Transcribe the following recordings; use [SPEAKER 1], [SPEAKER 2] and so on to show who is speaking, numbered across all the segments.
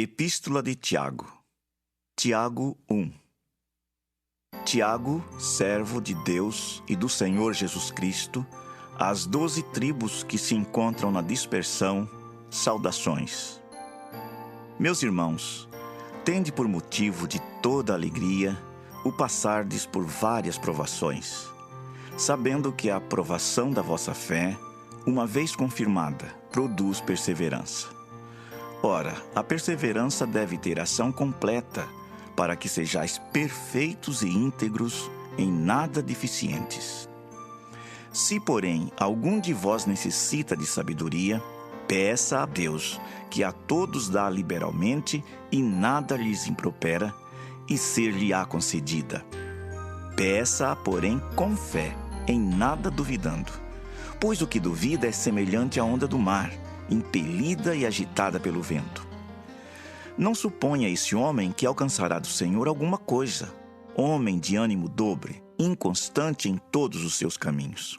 [SPEAKER 1] Epístola de Tiago. Tiago 1. Tiago, servo de Deus e do Senhor Jesus Cristo, às 12 tribos que se encontram na dispersão, saudações. Meus irmãos, tende por motivo de toda alegria o passardes por várias provações, sabendo que a aprovação da vossa fé, uma vez confirmada, produz perseverança. Ora, a perseverança deve ter ação completa, para que sejais perfeitos e íntegros, em nada deficientes. Se, porém, algum de vós necessita de sabedoria, peça a Deus, que a todos dá liberalmente e nada lhes impropera, e ser-lhe-á concedida. Peça-a, porém, com fé, em nada duvidando. Pois o que duvida é semelhante à onda do mar, impelida e agitada pelo vento. Não suponha esse homem que alcançará do Senhor alguma coisa, homem de ânimo dobre, inconstante em todos os seus caminhos.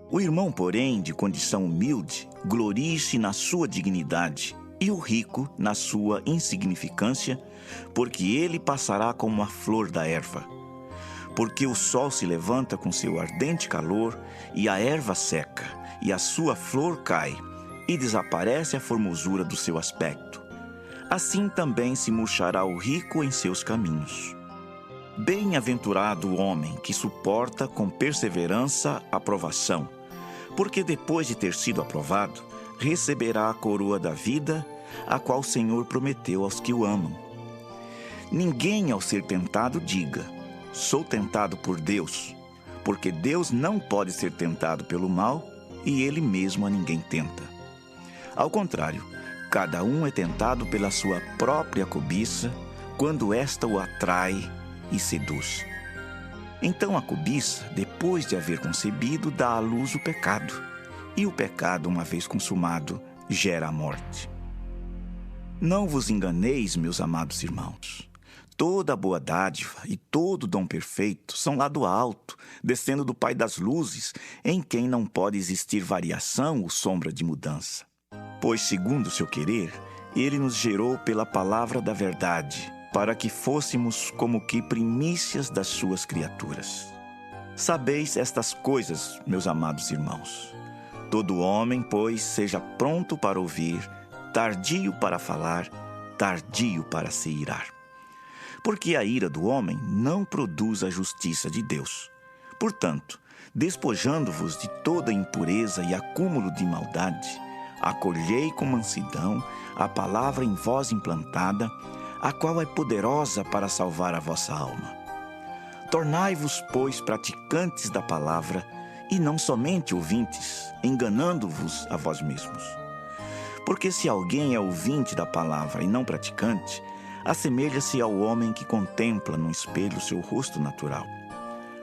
[SPEAKER 1] O irmão, porém, de condição humilde, glorie-se na sua dignidade, e o rico na sua insignificância, porque ele passará como a flor da erva. Porque o sol se levanta com seu ardente calor, e a erva seca, e a sua flor cai, e desaparece a formosura do seu aspecto. Assim também se murchará o rico em seus caminhos. Bem-aventurado o homem que suporta com perseverança a provação, porque depois de ter sido aprovado, receberá a coroa da vida, a qual o Senhor prometeu aos que o amam. Ninguém, ao ser tentado, diga: sou tentado por Deus, porque Deus não pode ser tentado pelo mal, e Ele mesmo a ninguém tenta. Ao contrário, cada um é tentado pela sua própria cobiça, quando esta o atrai e seduz. Então a cobiça, depois de haver concebido, dá à luz o pecado, e o pecado, uma vez consumado, gera a morte. Não vos enganeis, meus amados irmãos. Toda boa dádiva e todo dom perfeito são lá do alto, descendo do Pai das luzes, em quem não pode existir variação ou sombra de mudança. Pois, segundo o seu querer, Ele nos gerou pela palavra da verdade, para que fôssemos como que primícias das suas criaturas. Sabeis estas coisas, meus amados irmãos. Todo homem, pois, seja pronto para ouvir, tardio para falar, tardio para se irar. Porque a ira do homem não produz a justiça de Deus. Portanto, despojando-vos de toda impureza e acúmulo de maldade, acolhei com mansidão a palavra em vós implantada, a qual é poderosa para salvar a vossa alma. Tornai-vos, pois, praticantes da palavra, e não somente ouvintes, enganando-vos a vós mesmos. Porque se alguém é ouvinte da palavra e não praticante, assemelha-se ao homem que contempla no espelho seu rosto natural.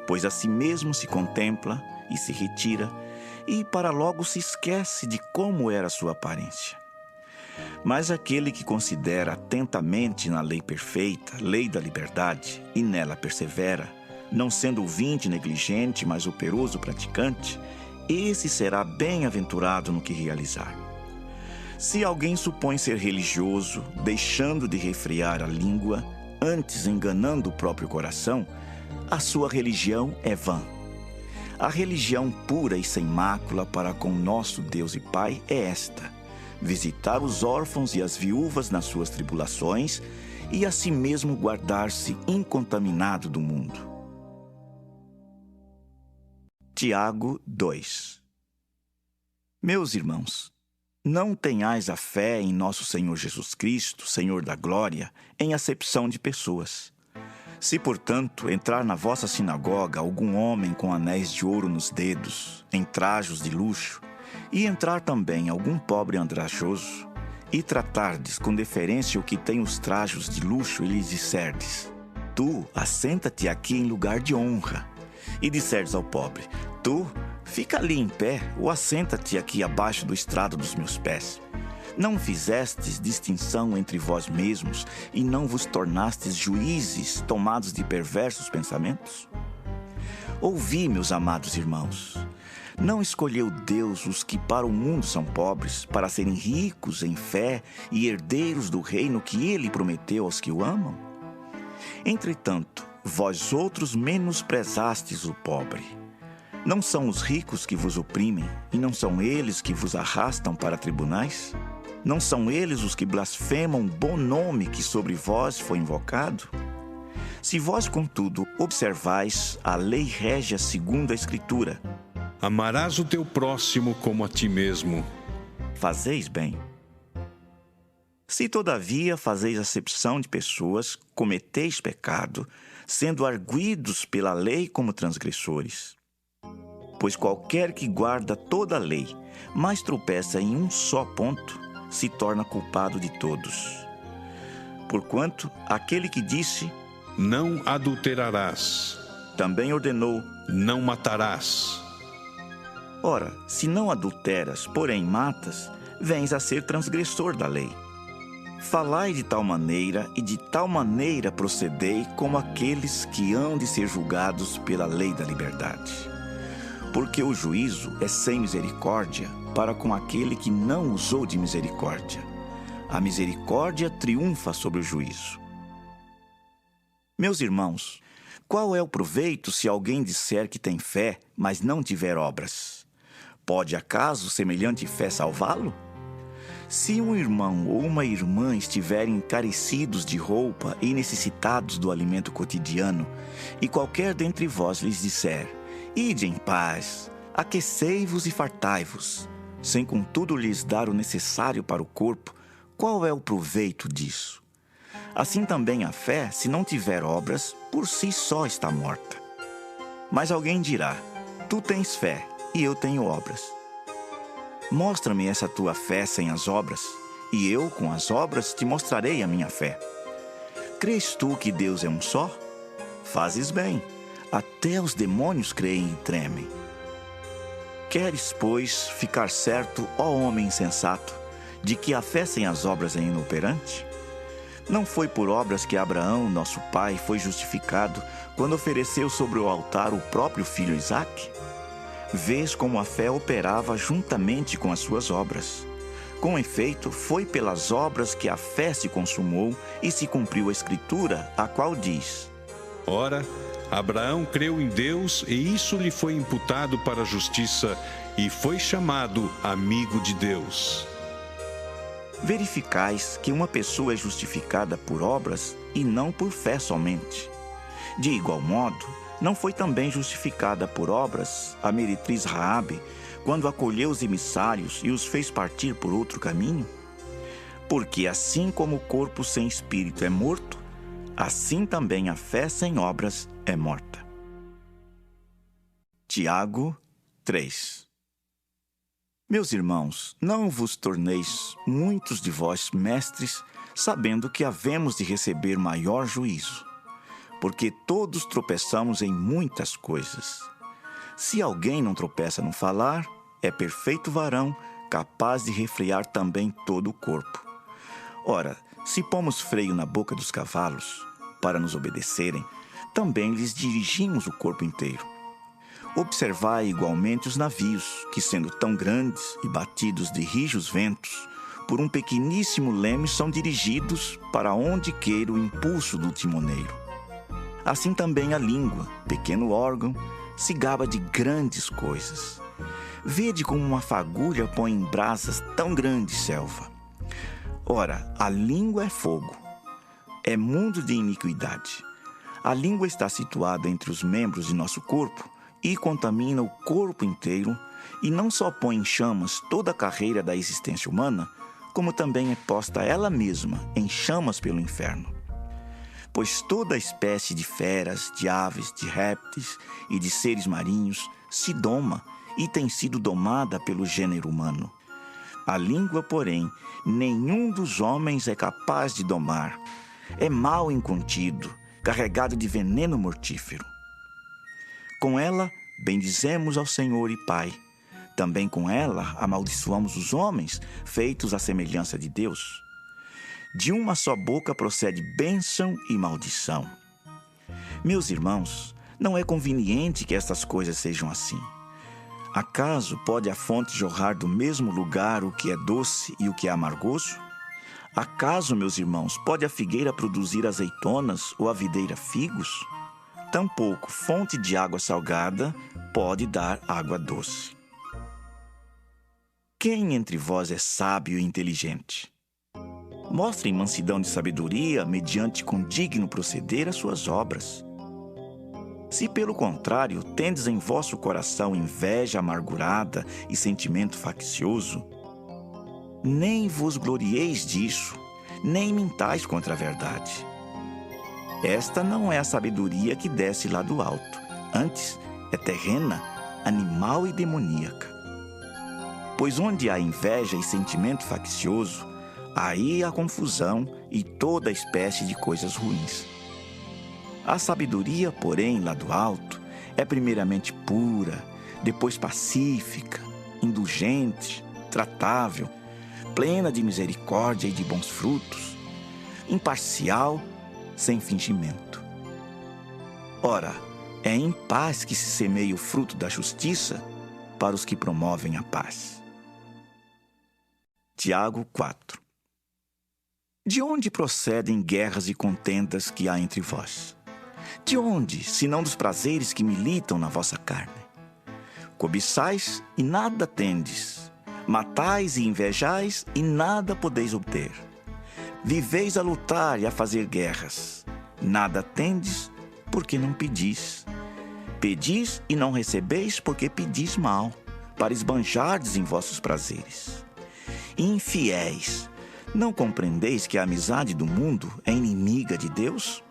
[SPEAKER 1] Pois a si mesmo se contempla e se retira, e para logo se esquece de como era sua aparência. Mas aquele que considera atentamente na lei perfeita, lei da liberdade, e nela persevera, não sendo ouvinte negligente, mas operoso praticante, esse será bem-aventurado no que realizar. Se alguém supõe ser religioso, deixando de refrear a língua, antes enganando o próprio coração, a sua religião é vã. A religião pura e sem mácula para com nosso Deus e Pai é esta: visitar os órfãos e as viúvas nas suas tribulações e a si mesmo guardar-se incontaminado do mundo. Tiago 2. Meus irmãos, não tenhais a fé em nosso Senhor Jesus Cristo, Senhor da glória, em acepção de pessoas. Se, portanto, entrar na vossa sinagoga algum homem com anéis de ouro nos dedos, em trajos de luxo, e entrar também algum pobre andrajoso, e tratardes com deferência o que tem os trajos de luxo e lhes disserdes: tu, assenta-te aqui em lugar de honra. E disserdes ao pobre: tu, fica ali em pé, ou assenta-te aqui abaixo do estrado dos meus pés. Não fizestes distinção entre vós mesmos e não vos tornastes juízes tomados de perversos pensamentos? Ouvi, meus amados irmãos. Não escolheu Deus os que para o mundo são pobres, para serem ricos em fé e herdeiros do reino que Ele prometeu aos que o amam? Entretanto, vós outros menosprezastes o pobre. Não são os ricos que vos oprimem, e não são eles que vos arrastam para tribunais? Não são eles os que blasfemam o bom nome que sobre vós foi invocado? Se vós, contudo, observais a lei régia segundo a Escritura:
[SPEAKER 2] amarás o teu próximo como a ti mesmo,
[SPEAKER 1] fazeis bem. Se, todavia, fazeis acepção de pessoas, cometeis pecado, sendo arguidos pela lei como transgressores. Pois qualquer que guarda toda a lei, mas tropeça em um só ponto, se torna culpado de todos. Porquanto, aquele que disse:
[SPEAKER 2] não adulterarás,
[SPEAKER 1] também ordenou:
[SPEAKER 2] não matarás.
[SPEAKER 1] Ora, se não adulteras, porém matas, vens a ser transgressor da lei. Falai de tal maneira e de tal maneira procedei como aqueles que hão de ser julgados pela lei da liberdade. Porque o juízo é sem misericórdia para com aquele que não usou de misericórdia. A misericórdia triunfa sobre o juízo. Meus irmãos, qual é o proveito se alguém disser que tem fé, mas não tiver obras? Pode acaso semelhante fé salvá-lo? Se um irmão ou uma irmã estiverem encarecidos de roupa e necessitados do alimento cotidiano, e qualquer dentre vós lhes disser: ide em paz, aquecei-vos e fartai-vos, sem contudo lhes dar o necessário para o corpo, qual é o proveito disso? Assim também a fé, se não tiver obras, por si só está morta. Mas alguém dirá: tu tens fé e eu tenho obras. Mostra-me essa tua fé sem as obras, e eu, com as obras, te mostrarei a minha fé. Crês tu que Deus é um só? Fazes bem. Até os demônios creem e tremem. Queres, pois, ficar certo, ó homem insensato, de que a fé sem as obras é inoperante? Não foi por obras que Abraão, nosso pai, foi justificado quando ofereceu sobre o altar o próprio filho Isaque? Vês como a fé operava juntamente com as suas obras. Com efeito, foi pelas obras que a fé se consumou e se cumpriu a Escritura, a qual diz:
[SPEAKER 2] ora, Abraão creu em Deus e isso lhe foi imputado para a justiça e foi chamado amigo de Deus.
[SPEAKER 1] Verificais que uma pessoa é justificada por obras e não por fé somente. De igual modo, não foi também justificada por obras a meretriz Raabe, quando acolheu os emissários e os fez partir por outro caminho? Porque assim como o corpo sem espírito é morto, assim também a fé sem obras é morta. Tiago 3. Meus irmãos, não vos torneis muitos de vós mestres, sabendo que havemos de receber maior juízo. Porque todos tropeçamos em muitas coisas. Se alguém não tropeça no falar, é perfeito varão, capaz de refrear também todo o corpo. Ora, se pomos freio na boca dos cavalos, para nos obedecerem, também lhes dirigimos o corpo inteiro. Observai igualmente os navios, que sendo tão grandes e batidos de rijos ventos, por um pequeníssimo leme são dirigidos para onde queira o impulso do timoneiro. Assim também a língua, pequeno órgão, se gaba de grandes coisas. Vede como uma fagulha põe em brasas tão grande selva. Ora, a língua é fogo, é mundo de iniquidade. A língua está situada entre os membros de nosso corpo e contamina o corpo inteiro, e não só põe em chamas toda a carreira da existência humana, como também é posta ela mesma em chamas pelo inferno. Pois toda espécie de feras, de aves, de répteis e de seres marinhos se doma e tem sido domada pelo gênero humano. A língua, porém, nenhum dos homens é capaz de domar. É mal incontido, carregado de veneno mortífero. Com ela, bendizemos ao Senhor e Pai. Também com ela, amaldiçoamos os homens, feitos à semelhança de Deus. De uma só boca procede bênção e maldição. Meus irmãos, não é conveniente que estas coisas sejam assim. Acaso pode a fonte jorrar do mesmo lugar o que é doce e o que é amargoso? Acaso, meus irmãos, pode a figueira produzir azeitonas ou a videira figos? Tampouco fonte de água salgada pode dar água doce. Quem entre vós é sábio e inteligente? Mostrem mansidão de sabedoria mediante condigno proceder as suas obras. Se, pelo contrário, tendes em vosso coração inveja amargurada e sentimento faccioso, nem vos glorieis disso, nem mintais contra a verdade. Esta não é a sabedoria que desce lá do alto, antes é terrena, animal e demoníaca. Pois onde há inveja e sentimento faccioso, aí há confusão e toda espécie de coisas ruins. A sabedoria, porém, lá do alto, é primeiramente pura, depois pacífica, indulgente, tratável, plena de misericórdia e de bons frutos, imparcial, sem fingimento. Ora, é em paz que se semeia o fruto da justiça para os que promovem a paz. Tiago 4. De onde procedem guerras e contendas que há entre vós? De onde, senão dos prazeres que militam na vossa carne? Cobiçais e nada tendes, matais e invejais e nada podeis obter. Viveis a lutar e a fazer guerras, nada tendes porque não pedis. Pedis e não recebeis porque pedis mal, para esbanjardes em vossos prazeres. Infiéis, não compreendeis que a amizade do mundo é inimiga de Deus?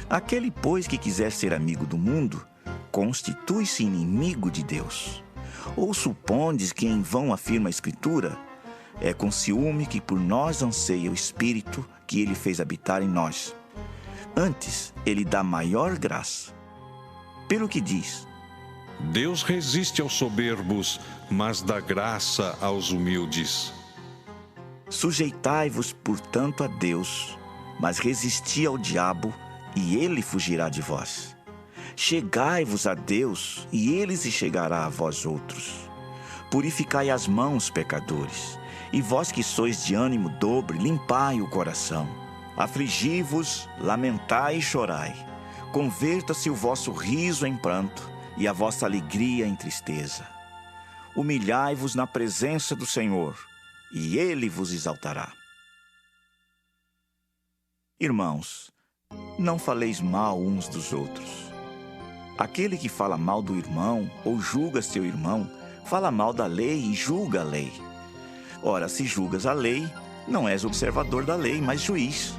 [SPEAKER 1] Aquele, pois, que quiser ser amigo do mundo, constitui-se inimigo de Deus. Ou supondes que em vão afirma a Escritura? É com ciúme que por nós anseia o Espírito que Ele fez habitar em nós. Antes, Ele dá maior graça. Pelo que diz:
[SPEAKER 2] Deus resiste aos soberbos, mas dá graça aos humildes.
[SPEAKER 1] Sujeitai-vos, portanto, a Deus, mas resisti ao diabo, e ele fugirá de vós. Chegai-vos a Deus, e ele se chegará a vós outros. Purificai as mãos, pecadores, e vós que sois de ânimo dobre, limpai o coração. Afligi-vos, lamentai e chorai. Converta-se o vosso riso em pranto, e a vossa alegria em tristeza. Humilhai-vos na presença do Senhor, e Ele vos exaltará. Irmãos, não faleis mal uns dos outros. Aquele que fala mal do irmão ou julga seu irmão, fala mal da lei e julga a lei. Ora, se julgas a lei, não és observador da lei, mas juiz.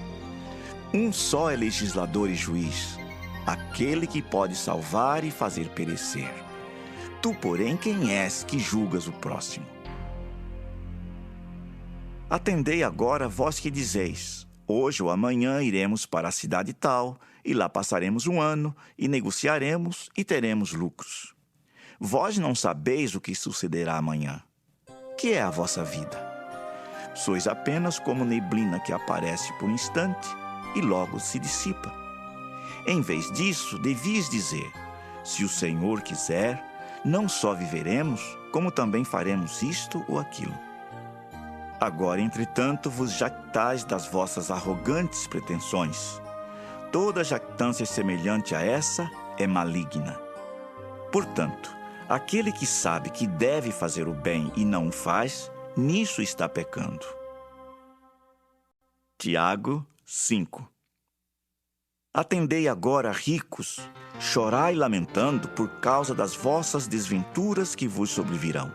[SPEAKER 1] Um só é legislador e juiz, aquele que pode salvar e fazer perecer. Tu, porém, quem és que julgas o próximo? Atendei agora vós que dizeis: hoje ou amanhã iremos para a cidade tal, e lá passaremos um ano, e negociaremos, e teremos lucros. Vós não sabeis o que sucederá amanhã. Que é a vossa vida? Sois apenas como neblina que aparece por um instante, e logo se dissipa. Em vez disso, devias dizer: se o Senhor quiser, não só viveremos, como também faremos isto ou aquilo. Agora, entretanto, vos jactais das vossas arrogantes pretensões. Toda jactância semelhante a essa é maligna. Portanto, aquele que sabe que deve fazer o bem e não o faz, nisso está pecando. Tiago 5. Atendei agora, ricos, chorai lamentando por causa das vossas desventuras que vos sobrevirão.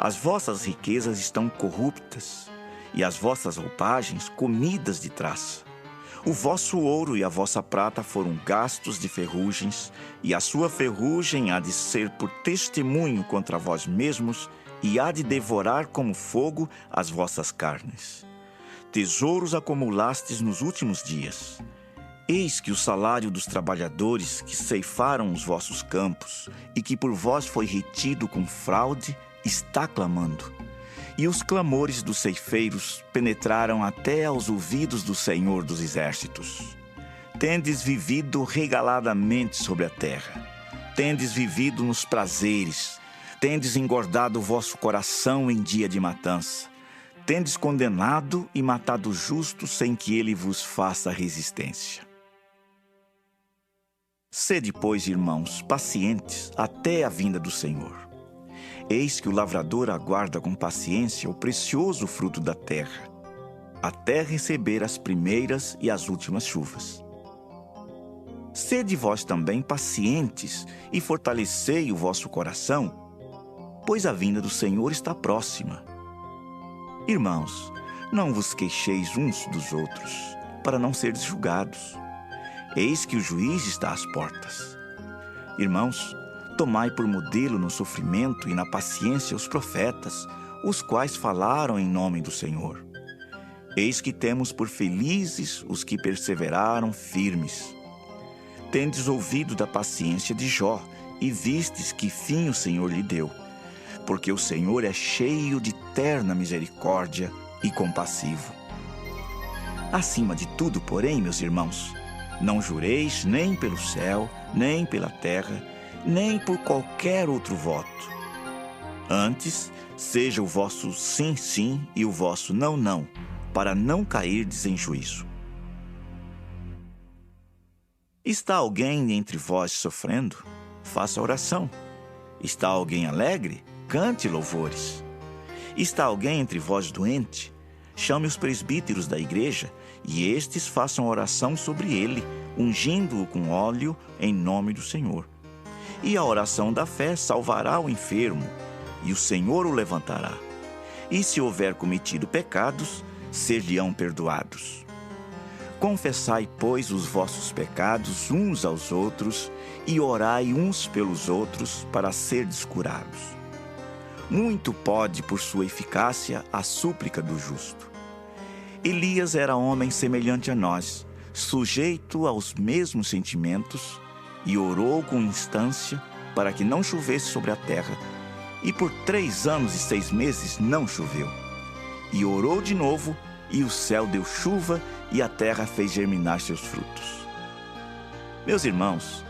[SPEAKER 1] As vossas riquezas estão corruptas, e as vossas roupagens comidas de traça. O vosso ouro e a vossa prata foram gastos de ferrugens, e a sua ferrugem há de ser por testemunho contra vós mesmos, e há de devorar como fogo as vossas carnes. Tesouros acumulastes nos últimos dias. Eis que o salário dos trabalhadores que ceifaram os vossos campos e que por vós foi retido com fraude está clamando. E os clamores dos ceifeiros penetraram até aos ouvidos do Senhor dos Exércitos. Tendes vivido regaladamente sobre a terra. Tendes vivido nos prazeres. Tendes engordado o vosso coração em dia de matança. Tendes condenado e matado o justo sem que ele vos faça resistência. Sede, pois, irmãos, pacientes até a vinda do Senhor. Eis que o lavrador aguarda com paciência o precioso fruto da terra, até receber as primeiras e as últimas chuvas. Sede vós também pacientes e fortalecei o vosso coração, pois a vinda do Senhor está próxima. Irmãos, não vos queixeis uns dos outros, para não seres julgados. Eis que o juiz está às portas. Irmãos, tomai por modelo no sofrimento e na paciência os profetas, os quais falaram em nome do Senhor. Eis que temos por felizes os que perseveraram firmes. Tendes ouvido da paciência de Jó e vistes que fim o Senhor lhe deu. Porque o Senhor é cheio de terna misericórdia e compassivo. Acima de tudo, porém, meus irmãos, não jureis nem pelo céu, nem pela terra, nem por qualquer outro voto. Antes, seja o vosso sim, sim e o vosso não, não, para não cairdes em juízo. Está alguém entre vós sofrendo? Faça oração. Está alguém alegre? Cante louvores. Está alguém entre vós doente? Chame os presbíteros da igreja, e estes façam oração sobre ele, ungindo-o com óleo em nome do Senhor. E a oração da fé salvará o enfermo, e o Senhor o levantará. E se houver cometido pecados, ser-lhe-ão perdoados. Confessai, pois, os vossos pecados uns aos outros, e orai uns pelos outros para serdes curados. Muito pode, por sua eficácia, a súplica do justo. Elias era homem semelhante a nós, sujeito aos mesmos sentimentos, e orou com instância para que não chovesse sobre a terra. E por 3 anos e 6 meses não choveu. E orou de novo, e o céu deu chuva, e a terra fez germinar seus frutos. Meus irmãos,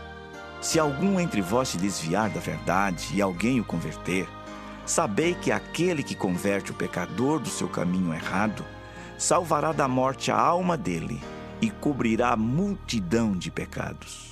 [SPEAKER 1] se algum entre vós se desviar da verdade e alguém o converter, sabei que aquele que converte o pecador do seu caminho errado, salvará da morte a alma dele e cobrirá a multidão de pecados.